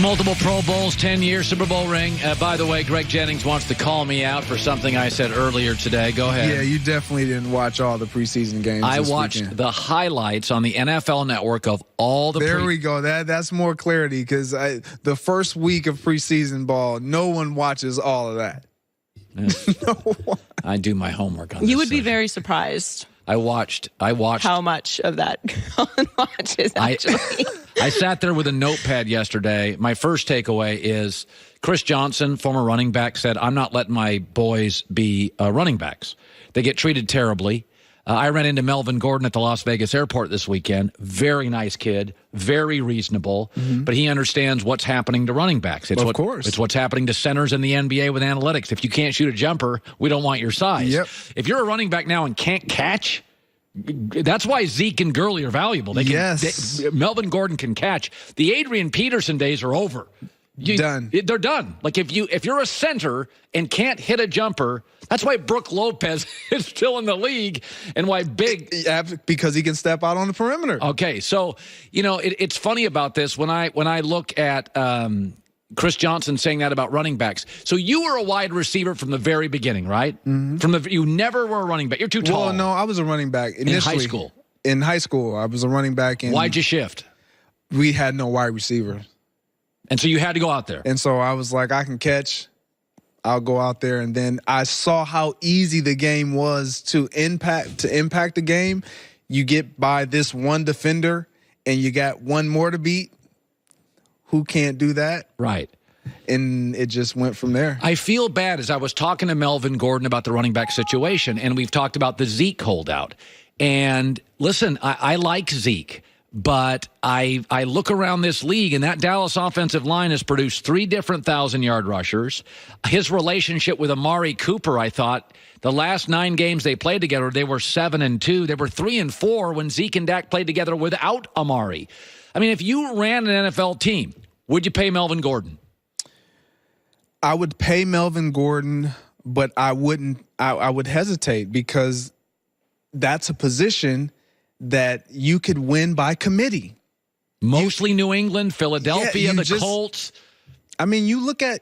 Multiple Pro Bowls, 10-year Super Bowl ring. By the way, Greg Jennings wants to call me out for something I said earlier today. Go ahead. Yeah, you definitely didn't watch all the preseason games. I watched the highlights on the NFL Network of all the There we go. That's more clarity because the first week of preseason ball, no one watches all of that. No one. I do my homework on this. You would be very surprised. I watched how much of that Colin watches, actually. I sat there with a notepad yesterday. My first takeaway is Chris Johnson, former running back, said, I'm not letting my boys be running backs. They get treated terribly. I ran into Melvin Gordon at the Las Vegas airport this weekend. Very nice kid, very reasonable, but he understands what's happening to running backs. Of course. It's what's happening to centers in the NBA with analytics. If you can't shoot a jumper, we don't want your size. Yep. If you're a running back now and can't catch, that's why Zeke and Gurley are valuable. Melvin Gordon can catch. The Adrian Peterson days are over. Done. They're done. Like if you're a center and can't hit a jumper, that's why Brooke Lopez is still in the league and why because he can step out on the perimeter. Okay, so it's funny about this when I look at Chris Johnson saying that about running backs. So you were a wide receiver from the very beginning, right? Mm-hmm. You never were a running back. You're too tall. Well, no, I was a running back initially. In high school. In high school, I was a running back. Why'd you shift? We had no wide receiver. And so you had to go out there. And so I was like, I can catch. I'll go out there. And then I saw how easy the game was to impact the game. You get by this one defender and you got one more to beat. Who can't do that? Right. And it just went from there. I feel bad as I was talking to Melvin Gordon about the running back situation, and we've talked about the Zeke holdout. And listen, I like Zeke. But I look around this league, and that Dallas offensive line has produced 3 different 1,000-yard rushers. His relationship with Amari Cooper, I thought, the last 9 games they played together, they were 7-2. They were 3-4 when Zeke and Dak played together without Amari. I mean, if you ran an NFL team, would you pay Melvin Gordon? I would pay Melvin Gordon, but I wouldn't. I would hesitate because that's a position that you could win by committee. Mostly New England, Philadelphia, the Colts. I mean, you look at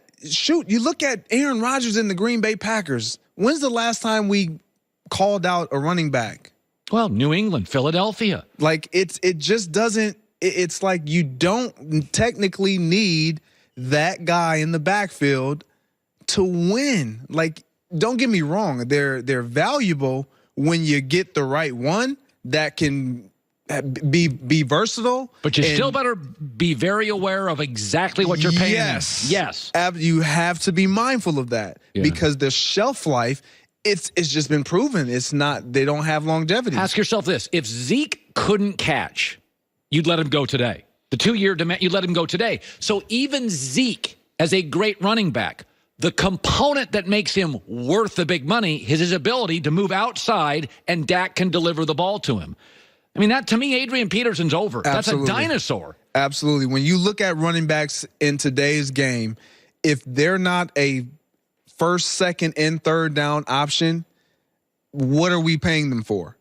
Aaron Rodgers in the Green Bay Packers. When's the last time we called out a running back? Well, New England, Philadelphia. Like it just doesn't. It's like you don't technically need that guy in the backfield to win. Like, don't get me wrong. They're valuable when you get the right one that can be versatile. But you still better be very aware of exactly what you're paying. Yes. You have to be mindful of that because the shelf life, it's just been proven. They don't have longevity. Ask yourself this. If Zeke couldn't catch, you'd let him go today. The 2-year demand, you'd let him go today. So even Zeke, as a great running back, the component that makes him worth the big money is his ability to move outside and Dak can deliver the ball to him. I mean, that to me, Adrian Peterson's over. Absolutely. That's a dinosaur. Absolutely. When you look at running backs in today's game, if they're not a first, second, and third down option, what are we paying them for?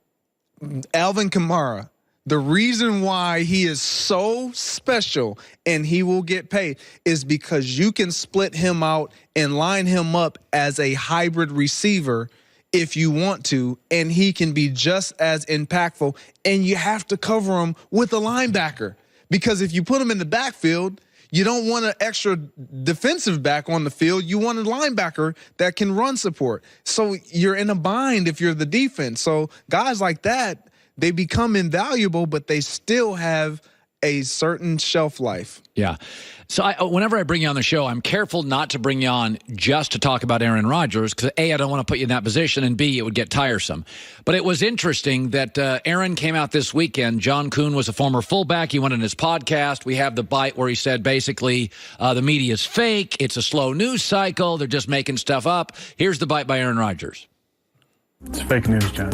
Alvin Kamara. The reason why he is so special and he will get paid is because you can split him out and line him up as a hybrid receiver if you want to, and he can be just as impactful, and you have to cover him with a linebacker because if you put him in the backfield, you don't want an extra defensive back on the field. You want a linebacker that can run support. So you're in a bind if you're the defense. So guys like that, they become invaluable, but they still have a certain shelf life. Yeah. So whenever I bring you on the show, I'm careful not to bring you on just to talk about Aaron Rodgers because, A, I don't want to put you in that position, and B, it would get tiresome. But it was interesting that Aaron came out this weekend. John Kuhn was a former fullback. He went on his podcast. We have the bite where he said basically the media is fake. It's a slow news cycle. They're just making stuff up. Here's the bite by Aaron Rodgers. It's fake news, John.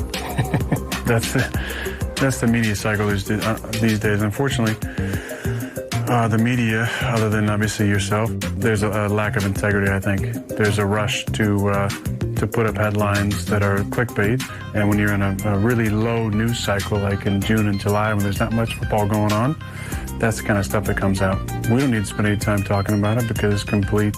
That's the media cycle these days. Unfortunately, the media, other than obviously yourself, there's a lack of integrity, I think. There's a rush to put up headlines that are clickbait. And when you're in a really low news cycle, like in June and July, when there's not much football going on, that's the kind of stuff that comes out. We don't need to spend any time talking about it because it's complete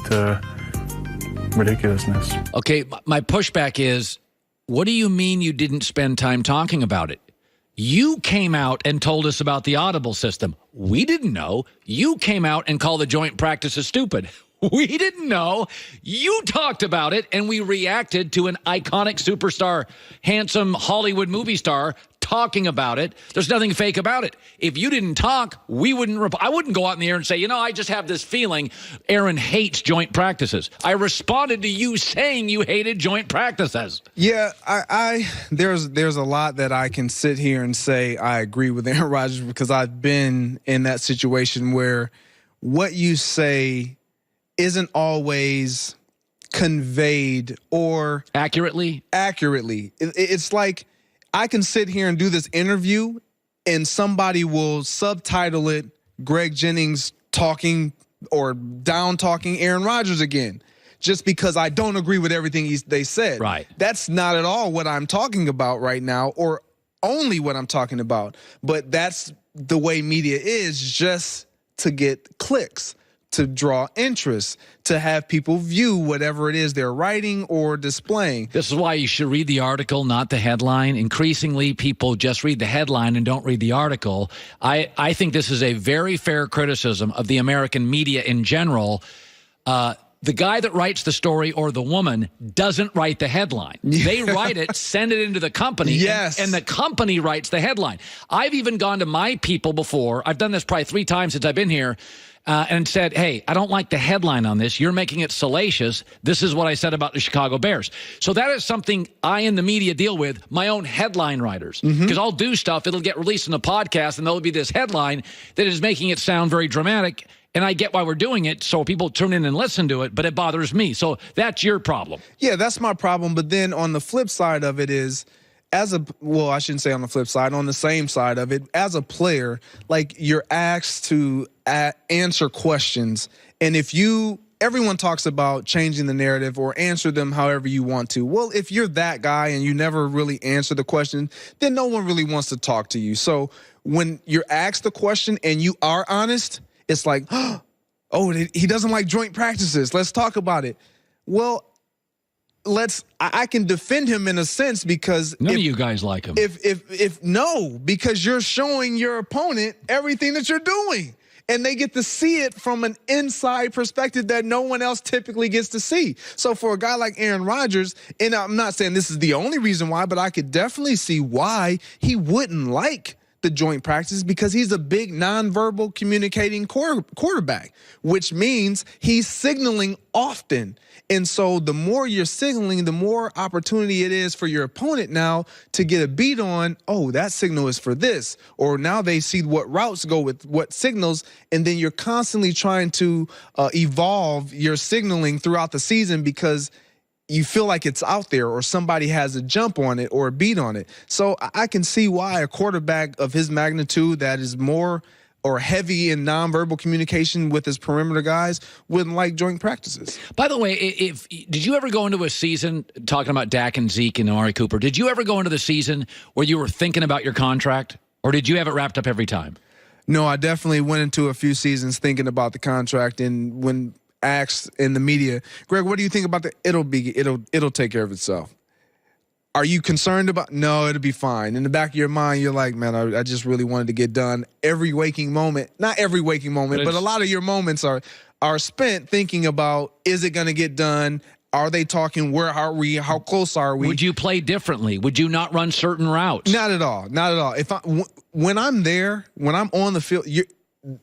ridiculousness. Okay, my pushback is, what do you mean you didn't spend time talking about it? You came out and told us about the audible system. We didn't know. You came out and called the joint practices stupid. We didn't know. You talked about it, and we reacted to an iconic superstar, handsome Hollywood movie star talking about it. There's nothing fake about it. If you didn't talk, we wouldn't. I wouldn't go out in the air and say, I just have this feeling Aaron hates joint practices. I responded to you saying you hated joint practices. Yeah, there's a lot that I can sit here and say I agree with Aaron Rodgers, because I've been in that situation where what you say isn't always conveyed or accurately. It's like I can sit here and do this interview and somebody will subtitle it Greg Jennings talking or down talking Aaron Rodgers again, just because I don't agree with everything they said. Right. That's not at all what I'm talking about right now, or only what I'm talking about. But that's the way media is, just to get clicks, to draw interest, to have people view whatever it is they're writing or displaying. This is why you should read the article, not the headline. Increasingly, people just read the headline and don't read the article. I think this is a very fair criticism of the American media in general. The guy that writes the story, or the woman, doesn't write the headline. They write it, send it into the company, yes, and the company writes the headline. I've even gone to my people before. I've done this probably 3 times since I've been here. And said, hey, I don't like the headline on this. You're making it salacious. This is what I said about the Chicago Bears. So that is something I in the media deal with, my own headline writers. Because I'll do stuff, it'll get released in a podcast, and there'll be this headline that is making it sound very dramatic. And I get why we're doing it, so people tune in and listen to it, but it bothers me. So that's your problem. Yeah, that's my problem. But then on the flip side of it is, I shouldn't say on the flip side, on the same side of it, as a player, like, you're asked to answer questions. And everyone talks about changing the narrative or answer them however you want to. Well, if you're that guy and you never really answer the question, then no one really wants to talk to you. So when you're asked the question and you are honest, it's like, oh, he doesn't like joint practices. Let's talk about it. Well, I can defend him in a sense, because none of you guys like him. Because you're showing your opponent everything that you're doing, and they get to see it from an inside perspective that no one else typically gets to see. So for a guy like Aaron Rodgers, and I'm not saying this is the only reason why, but I could definitely see why he wouldn't like the joint practice, because he's a big nonverbal communicating quarterback, which means he's signaling often. And so the more you're signaling, the more opportunity it is for your opponent now to get a beat on, oh, that signal is for this. Or now they see what routes go with what signals, and then you're constantly trying to evolve your signaling throughout the season, because you feel like it's out there, or somebody has a jump on it or a beat on it. So I can see why a quarterback of his magnitude that is more or heavy in nonverbal communication with his perimeter guys wouldn't like joint practices. By the way, did you ever go into a season, talking about Dak and Zeke and Amari Cooper, did you ever go into the season where you were thinking about your contract, or did you have it wrapped up every time? No, I definitely went into a few seasons thinking about the contract, and when asked in the media, Greg, what do you think about it'll take care of itself. Are you concerned about? No, it'll be fine. In the back of your mind, you're like, man, I just really wanted to get done. Every waking moment, not every waking moment, but a lot of your moments are spent thinking about, is it going to get done? Are they talking? Where are we? How close are we? Would you play differently? Would you not run certain routes? Not at all. Not at all. When I'm there, when I'm on the field,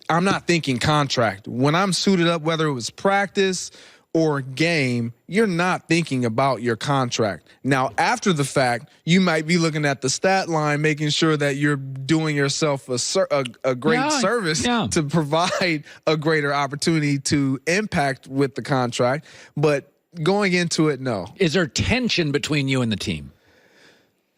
I'm not thinking contract. When I'm suited up, whether it was practice or game, you're not thinking about your contract. Now, after the fact, you might be looking at the stat line, making sure that you're doing yourself a great service to provide a greater opportunity to impact with the contract. But going into it, no. Is there tension between you and the team?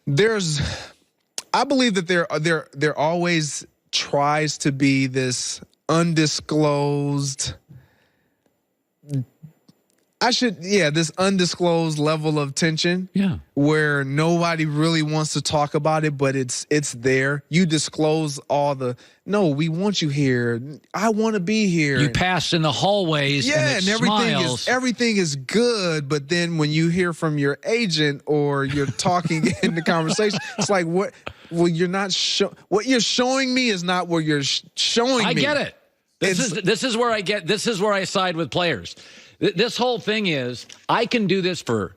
I believe that there always tries to be this undisclosed, this undisclosed level of tension. Yeah. Where nobody really wants to talk about it, but it's there. You disclose no, we want you here. I want to be here. You pass in the hallways and everything is good, but then when you hear from your agent or you're talking in the conversation, it's like, what? Well, you're not what you're showing me is not what you're showing me. I get it. This is where I side with players. This whole thing is, I can do this for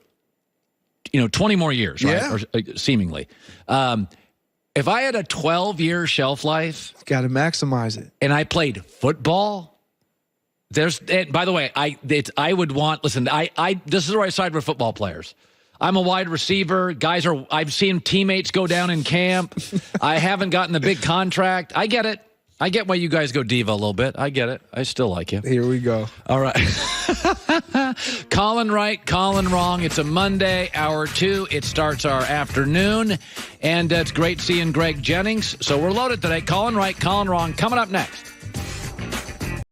20 more years, right? Yeah. Or seemingly. If I had a 12-year shelf life, got to maximize it. And I played football, and by the way, I would want. Listen, this is where I side with football players. I'm a wide receiver. I've seen teammates go down in camp. I haven't gotten the big contract. I get it. I get why you guys go diva a little bit. I get it. I still like you. Here we go. All right. Colin right, Colin wrong. It's a Monday, hour 2. It starts our afternoon. And it's great seeing Greg Jennings. So we're loaded today. Colin right, Colin wrong. Coming up next.